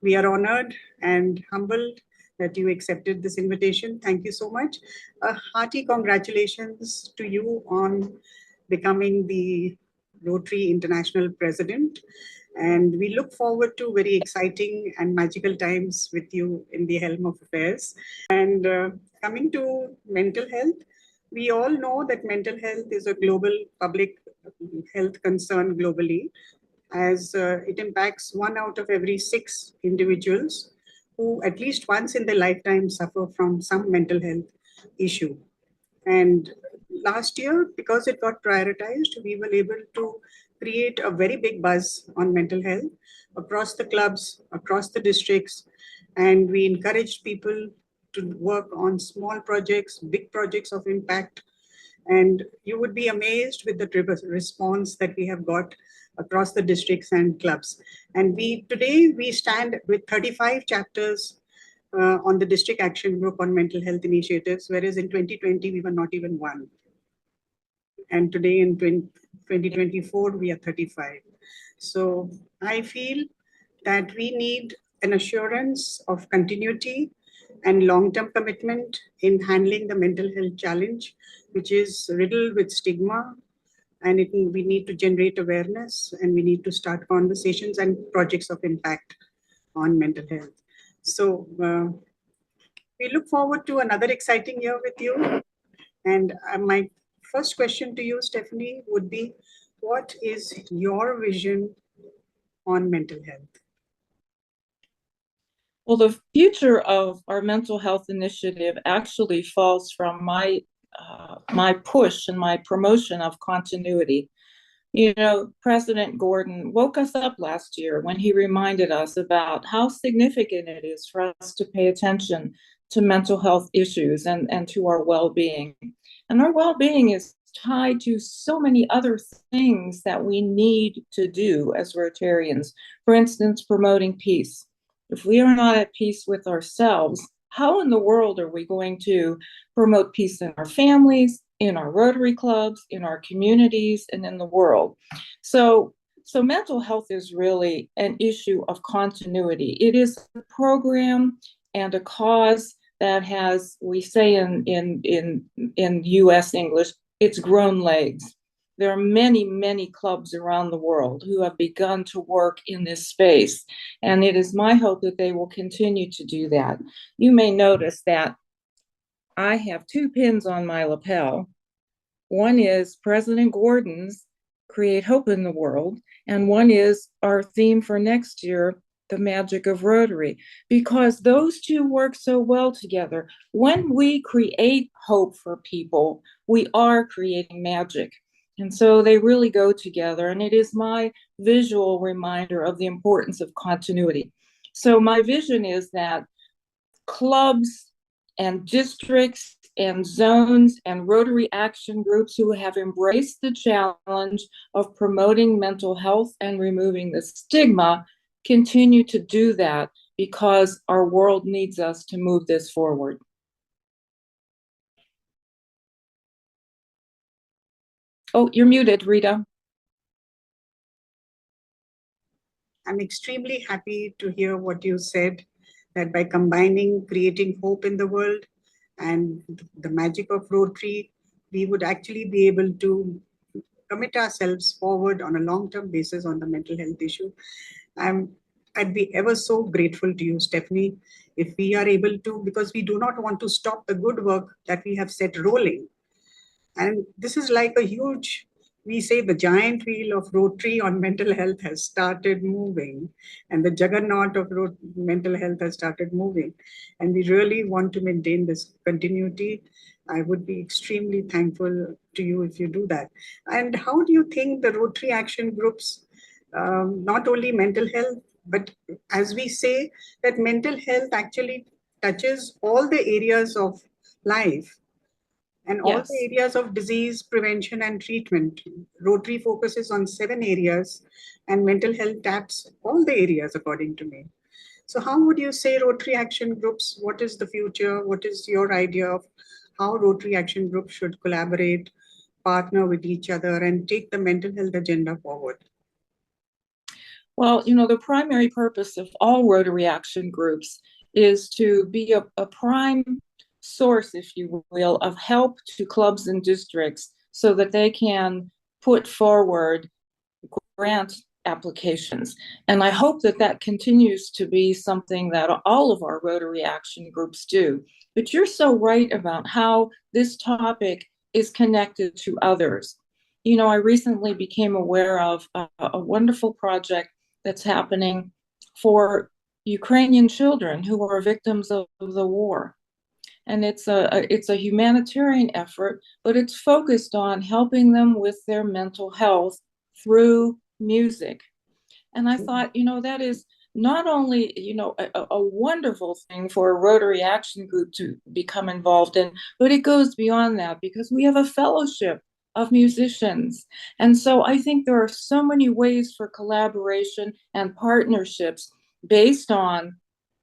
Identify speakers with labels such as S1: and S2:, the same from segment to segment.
S1: We are honored and humbled that you accepted this invitation. Thank you so much. A hearty congratulations to you on becoming the Rotary International President. And we look forward to very exciting and magical times with you in the helm of affairs. And coming to mental health, we all know that mental health is a global public health concern globally, as it impacts 1 out of every 6 individuals who at least once in their lifetime suffer from some mental health issue. And last year, because it got prioritized, we were able to create a very big buzz on mental health across the clubs, across the districts, and we encouraged people to work on small projects, big projects of impact. And you would be amazed with the response that we have got across the districts and clubs. And today we stand with 35 chapters on the district action group on mental health initiatives, whereas in 2020 we were not even one. And today in 2024 we are 35. So I feel that we need an assurance of continuity and long-term commitment in handling the mental health challenge, which is riddled with stigma. And we need to generate awareness, and we need to start conversations and projects of impact on mental health. So we look forward to another exciting year with you. And my first question to you, Stephanie, would be, what is your vision on mental health?
S2: Well, the future of our mental health initiative actually falls from my push and my promotion of continuity. You know, President Gordon woke us up last year when he reminded us about how significant it is for us to pay attention to mental health issues and to our well-being. And our well-being is tied to so many other things that we need to do as Rotarians. For instance, promoting peace. If we are not at peace with ourselves, how in the world are we going to promote peace in our families, in our Rotary clubs, in our communities, and in the world? So mental health is really an issue of continuity. It is a program and a cause that has, we say in US English, it's grown legs. There are many, many clubs around the world who have begun to work in this space, and it is my hope that they will continue to do that. You may notice that I have 2 pins on my lapel. One is President Gordon's Create Hope in the World, and one is our theme for next year, The Magic of Rotary, because those two work so well together. When we create hope for people, we are creating magic. And so they really go together, and it is my visual reminder of the importance of continuity. So my vision is that clubs and districts and zones and Rotary action groups who have embraced the challenge of promoting mental health and removing the stigma continue to do that, because our world needs us to move this forward. Oh, you're muted, Rita.
S1: I'm extremely happy to hear what you said, that by combining creating hope in the world and the magic of Rotary, we would actually be able to commit ourselves forward on a long-term basis on the mental health issue. I'd be ever so grateful to you, Stephanie, if we are able to, because we do not want to stop the good work that we have set rolling. And this is like a huge, we say the giant wheel of Rotary on mental health has started moving, and the juggernaut of mental health has started moving. And we really want to maintain this continuity. I would be extremely thankful to you if you do that. And how do you think the Rotary action groups, not only mental health, but as we say, that mental health actually touches all the areas of life and all the areas of disease prevention and treatment. Rotary focuses on 7 areas, and mental health taps all the areas, according to me. So how would you say Rotary action groups, what is the future? What is your idea of how Rotary action groups should collaborate, partner with each other, and take the mental health agenda forward?
S2: Well, the primary purpose of all Rotary Action groups is to be a prime source, if you will, of help to clubs and districts so that they can put forward grant applications. And I hope that that continues to be something that all of our Rotary Action groups do. But you're so right about how this topic is connected to others. I recently became aware of a wonderful project that's happening for Ukrainian children who are victims of the war. And it's a humanitarian effort, but it's focused on helping them with their mental health through music. And I thought, that is not only, a wonderful thing for a Rotary Action group to become involved in, but it goes beyond that because we have a fellowship of musicians. And so I think there are so many ways for collaboration and partnerships based on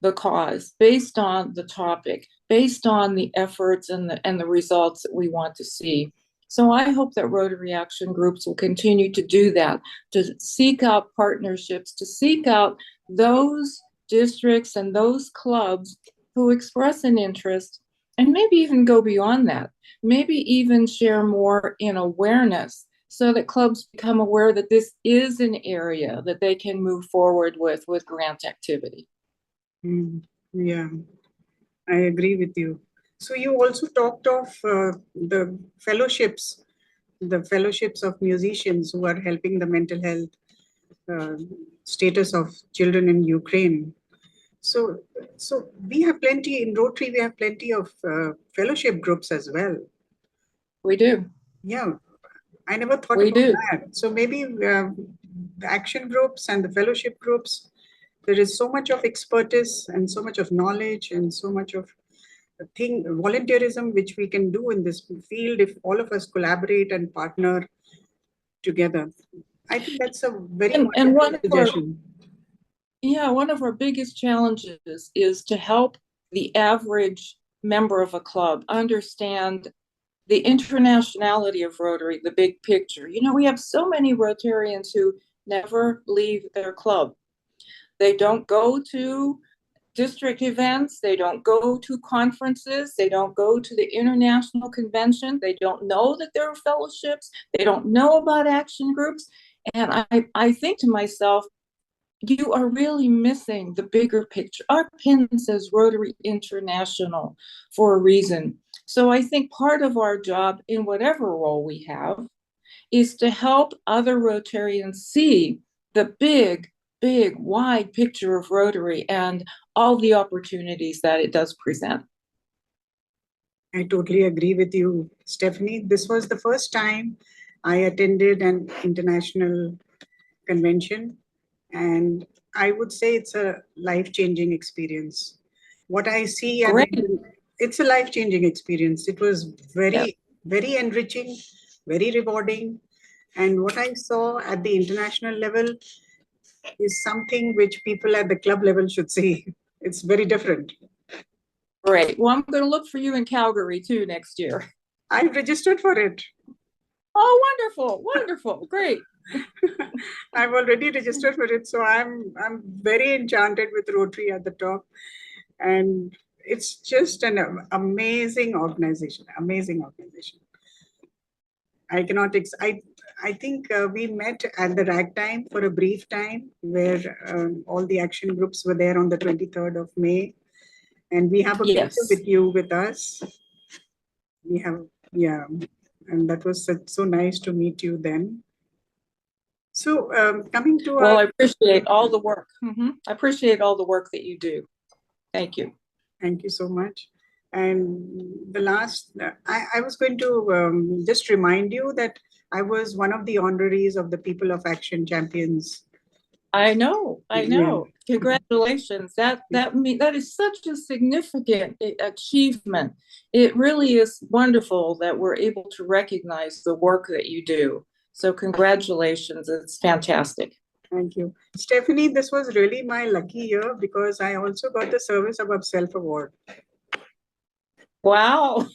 S2: the cause, based on the topic, based on the efforts and the results that we want to see. So I hope that Rotary Action groups will continue to do that, to seek out partnerships, to seek out those districts and those clubs who express an interest, and maybe even go beyond that, maybe even share more in awareness so that clubs become aware that this is an area that they can move forward with grant activity.
S1: Yeah, I agree with you. So you also talked of the fellowships of musicians who are helping the mental health status of children in Ukraine. So we have plenty in Rotary. We have plenty of fellowship groups as well.
S2: We do.
S1: Yeah, I never thought about that. So maybe the action groups and the fellowship groups, there is so much of expertise and so much of knowledge and so much of volunteerism which we can do in this field if all of us collaborate and partner together. I think that's a very wonderful suggestion.
S2: One of our biggest challenges is to help the average member of a club understand the internationality of Rotary, the big picture. We have so many Rotarians who never leave their club. They don't go to district events, they don't go to conferences, they don't go to the international convention, they don't know that there are fellowships, they don't know about action groups. And I think to myself, you are really missing the bigger picture. Our pin says Rotary International for a reason. So I think part of our job in whatever role we have is to help other Rotarians see the big, wide picture of Rotary and all the opportunities that it does present.
S1: I totally agree with you, Stephanie. This was the first time I attended an international convention, and I would say it's a life-changing experience. What I see, it's a life-changing experience. It was very enriching, very rewarding. And what I saw at the international level is something which people at the club level should see. It's very different.
S2: Great. Well, I'm going to look for you in Calgary too next year.
S1: I've registered for it.
S2: Oh, wonderful. Great.
S1: I've already registered for it. So I'm very enchanted with Rotary at the top. And it's just an amazing organization. I think we met at the ragtime for a brief time where all the action groups were there on the 23rd of May. And we have a picture with you with us. We have, and that was so nice to meet you then. So coming to
S2: I appreciate all the work. I appreciate all the work that you do. Thank you.
S1: Thank you so much. And the last, I was going to just remind you that I was one of the honorees of the People of Action Champions.
S2: I know. Yeah. Congratulations. That is such a significant achievement. It really is wonderful that we're able to recognize the work that you do. So congratulations. It's fantastic.
S1: Thank you. Stephanie, this was really my lucky year because I also got the Service Above Self Award.
S2: Wow.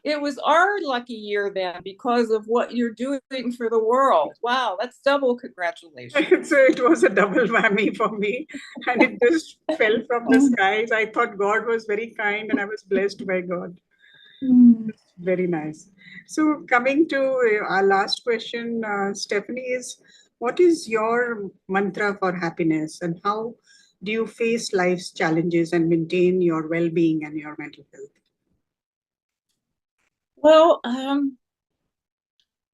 S2: It was our lucky year then because of what you're doing for the world. Wow, that's double congratulations.
S1: So it was a double whammy for me, and it just fell from the skies. I thought God was very kind, and I was blessed by God. Very nice. So coming to our last question, Stephanie, is what is your mantra for happiness, and how do you face life's challenges and maintain your well-being and your mental health?
S2: Well,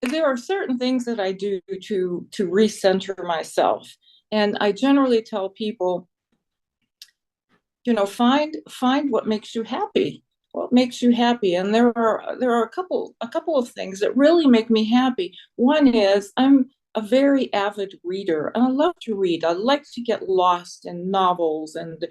S2: there are certain things that I do to recenter myself, and I generally tell people, find what makes you happy. What makes you happy? And there are a couple of things that really make me happy. One is I'm a very avid reader, and I love to read. I like to get lost in novels and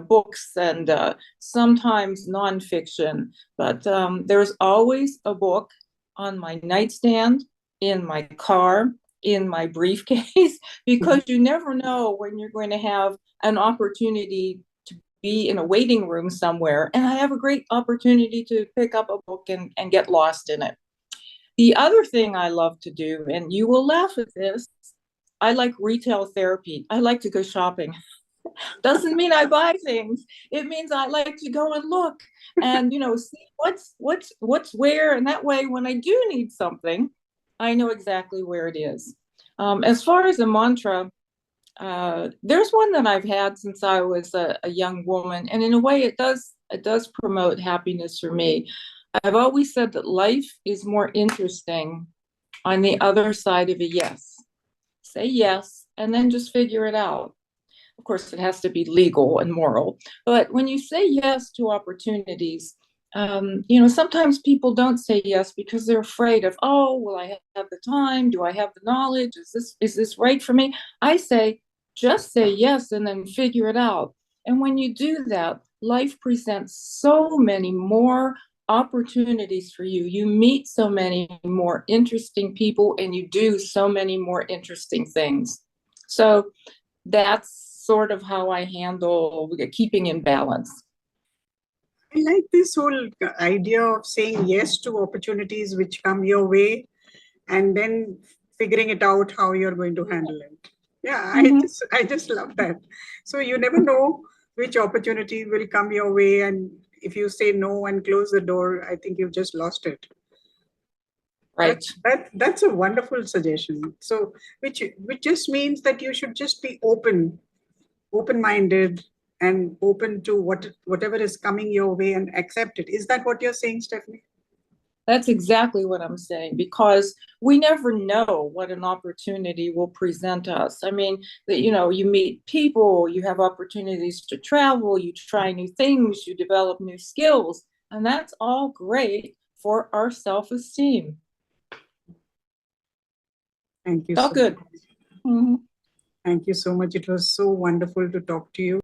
S2: books and sometimes nonfiction. But there's always a book on my nightstand, in my car, in my briefcase, because you never know when you're going to have an opportunity to be in a waiting room somewhere. And I have a great opportunity to pick up a book and get lost in it. The other thing I love to do, and you will laugh at this, I like retail therapy. I like to go shopping. Doesn't mean I buy things. It means I like to go and look and see what's where, and that way when I do need something, I know exactly where it is. As far as a mantra, there's one that I've had since I was a young woman, and in a way, it does promote happiness for me. I've always said that life is more interesting on the other side of a yes. Say yes, and then just figure it out. Of course, it has to be legal and moral. But when you say yes to opportunities, sometimes people don't say yes because they're afraid of, oh, will I have the time? Do I have the knowledge? Is this right for me? I say, just say yes and then figure it out. And when you do that, life presents so many more opportunities for you. You meet so many more interesting people and you do so many more interesting things. So that's sort of how I handle keeping in balance.
S1: I like this whole idea of saying yes to opportunities which come your way and then figuring it out how you're going to handle it. Yeah, I just love that. So you never know which opportunity will come your way, and if you say no and close the door, I think you've just lost it.
S2: Right.
S1: That's a wonderful suggestion. So which just means that you should just be open-minded and open to whatever is coming your way and accept it. Is that what you're saying, Stephanie?
S2: That's exactly what I'm saying, because we never know what an opportunity will present us. I mean, you meet people, you have opportunities to travel, you try new things, you develop new skills, and that's all great for our self-esteem.
S1: Thank you.
S2: All good.
S1: Thank you so much. It was so wonderful to talk to you.